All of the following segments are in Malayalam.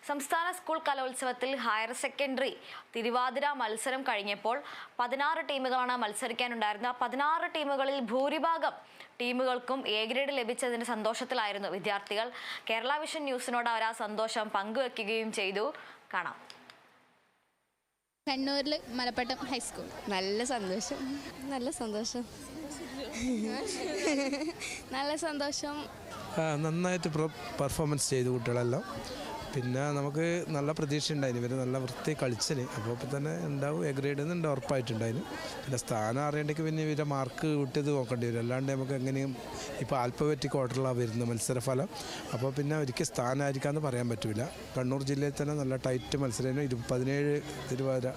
സംസ്ഥാന സ്കൂൾ കലോത്സവത്തിൽ ഹയർ സെക്കൻഡറി തിരുവാതിര മത്സരം കഴിഞ്ഞപ്പോൾ 16 ടീമുകളാണ് മത്സരിക്കാനുണ്ടായിരുന്നത്. 16 ടീമുകളിൽ ഭൂരിഭാഗം ടീമുകൾക്കും എ ഗ്രേഡ് ലഭിച്ചതിന്റെ സന്തോഷത്തിലായിരുന്നു വിദ്യാർത്ഥികൾ. കേരള വിഷൻ ന്യൂസിനോട് അവർ ആ സന്തോഷം പങ്കുവെക്കുകയും ചെയ്തു. കാണാം. കണ്ണൂരിൽ മലപ്പട്ടം ഹൈസ്കൂൾ. നല്ല സന്തോഷം. നന്നായിട്ട് പെർഫോമൻസ് ചെയ്തു കുട്ടികളെല്ലാം. പിന്നെ നമുക്ക് നല്ല പ്രതീക്ഷ ഉണ്ടായിരുന്നു, ഇവർ നല്ല വൃത്തി കളിച്ചന്. അപ്പോൾ തന്നെ ഉണ്ടാവും എ ഗ്രേഡ് എന്നുണ്ട് ഉറപ്പായിട്ടുണ്ടായിരുന്നു. പിന്നെ സ്ഥാനം അറിയേണ്ടെങ്കിൽ പിന്നെ ഇവരുടെ മാർക്ക് വിട്ടത് നോക്കേണ്ടി വരും. അല്ലാണ്ട് നമുക്ക് എങ്ങനെയും ഇപ്പോൾ ആൽഫബറ്റിക് ഓർഡറിലാണ് വരുന്നത് മത്സരഫലം. അപ്പോൾ പിന്നെ ഒരിക്കൽ സ്ഥാനമായിരിക്കാമെന്ന് പറയാൻ പറ്റില്ല. കണ്ണൂർ ജില്ലയിൽ തന്നെ നല്ല ടൈറ്റ് മത്സരം 17 തിരുവാതിര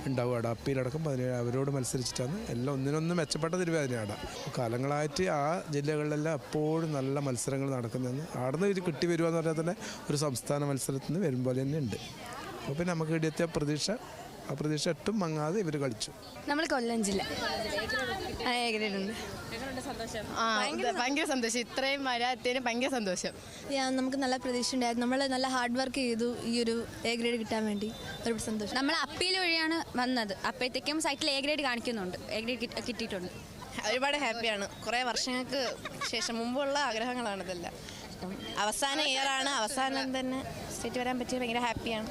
ഉണ്ടാവും. അവിടെ അപ്പീലടക്കം 17 അവരോട് മത്സരിച്ചിട്ടാണ് എല്ലാം ഒന്നിനൊന്ന് മെച്ചപ്പെട്ട തിരുവാതിരയാണ്. കാലങ്ങളായിട്ട് ആ ജില്ലകളിലെല്ലാം എപ്പോഴും നല്ല മത്സരങ്ങൾ നടക്കുന്നതെന്ന് ആടുന്ന് ഇത് കിട്ടി വരിക എന്ന് പറഞ്ഞാൽ തന്നെ ഒരു സംസ്ഥാന മത്സരത്തിൽ നിന്ന് വരും പോലെ തന്നെ ഉണ്ട്. അപ്പോൾ പിന്നെ നമുക്ക് ഇവിടെത്തിയ ആ പ്രതീക്ഷ ഒട്ടും മങ്ങാതെ ഇവർ കളിച്ചു. നമ്മൾ കൊല്ലം ജില്ല എ ഗ്രേഡ് ഉണ്ട്. ഭയങ്കര സന്തോഷം. ഇത്രയും വരാത്തതിന് ഭയങ്കര സന്തോഷം. നമുക്ക് നല്ല പ്രതീക്ഷ ഉണ്ടായിരുന്നു. നമ്മൾ നല്ല ഹാർഡ് വർക്ക് ചെയ്തു ഈ ഒരു എ ഗ്രേഡ് കിട്ടാൻ വേണ്ടി. ഒരുപാട് സന്തോഷം. നമ്മൾ അപ്പീൽ വഴിയാണ് വന്നത്. അപ്പോഴത്തേക്കും സൈറ്റിൽ എ ഗ്രേഡ് കാണിക്കുന്നുണ്ട്. എ ഗ്രേഡ് കിട്ടിയിട്ടുണ്ട്. ഒരുപാട് ഹാപ്പിയാണ്. കുറേ വർഷങ്ങൾക്ക് ശേഷം മുമ്പുള്ള ആഗ്രഹങ്ങളാണ് ഇതെല്ലാം. അവസാന ഇയറാണ്, അവസാനം തന്നെ സ്റ്റേറ്റ് വരാൻ പറ്റിയത് ഭയങ്കര ഹാപ്പിയാണ്.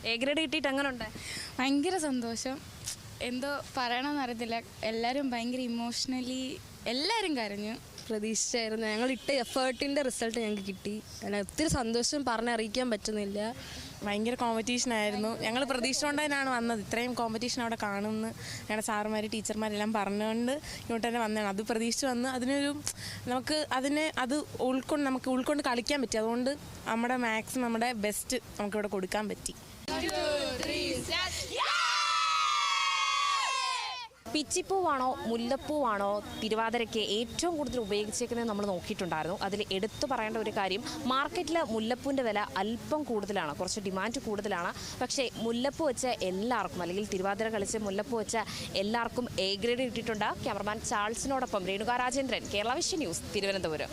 എ ഗ്രേഡ് കിട്ടിയിട്ട് അങ്ങനെ ഉണ്ട്. ഭയങ്കര സന്തോഷം. എന്തോ പറയണമെന്ന് അറിയത്തില്ല. എല്ലാവരും ഭയങ്കര ഇമോഷണലി എല്ലാവരും കരഞ്ഞു. പ്രതീക്ഷിച്ചായിരുന്നു. ഞങ്ങൾ ഇട്ട എഫേർട്ടിൻ്റെ റിസൾട്ട് ഞങ്ങൾക്ക് കിട്ടി. ഒത്തിരി സന്തോഷം പറഞ്ഞറിയിക്കാൻ പറ്റുന്നില്ല. ഭയങ്കര കോമ്പറ്റീഷനായിരുന്നു. ഞങ്ങൾ പ്രതീക്ഷ കൊണ്ടതിനാണ് വന്നത്. ഇത്രയും കോമ്പറ്റീഷൻ അവിടെ കാണുമെന്ന് ഞങ്ങളുടെ സാറുമാർ ടീച്ചർമാരെല്ലാം പറഞ്ഞുകൊണ്ട് ഇങ്ങോട്ട് തന്നെ വന്നതാണ്. അത് പ്രതീക്ഷിച്ച് വന്ന് അത് ഉൾക്കൊണ്ട് കളിക്കാൻ പറ്റി. അതുകൊണ്ട് നമ്മുടെ മാക്സിമം നമ്മുടെ ബെസ്റ്റ് നമുക്കിവിടെ കൊടുക്കാൻ പറ്റി. പിച്ചിപ്പൂവാണോ മുല്ലപ്പൂവാണോ തിരുവാതിരയ്ക്ക് ഏറ്റവും കൂടുതൽ ഉപയോഗിച്ചേക്കുന്നത് നമ്മൾ നോക്കിയിട്ടുണ്ടായിരുന്നു. അതിൽ എടുത്തു പറയേണ്ട ഒരു കാര്യം, മാർക്കറ്റിൽ മുല്ലപ്പൂവിൻ്റെ വില അല്പം കൂടുതലാണ്, കുറച്ച് ഡിമാൻഡ് കൂടുതലാണ്. പക്ഷേ മുല്ലപ്പൂ വെച്ച എല്ലാവർക്കും, അല്ലെങ്കിൽ തിരുവാതിര കളിച്ച് മുല്ലപ്പൂ വെച്ച എല്ലാവർക്കും എ ഗ്രേഡ് കിട്ടിയിട്ടുണ്ട്. ക്യാമറമാൻ ചാൾസിനോടൊപ്പം രേണുക രാജേന്ദ്രൻ, കേരള വിഷൻ ന്യൂസ്, തിരുവനന്തപുരം.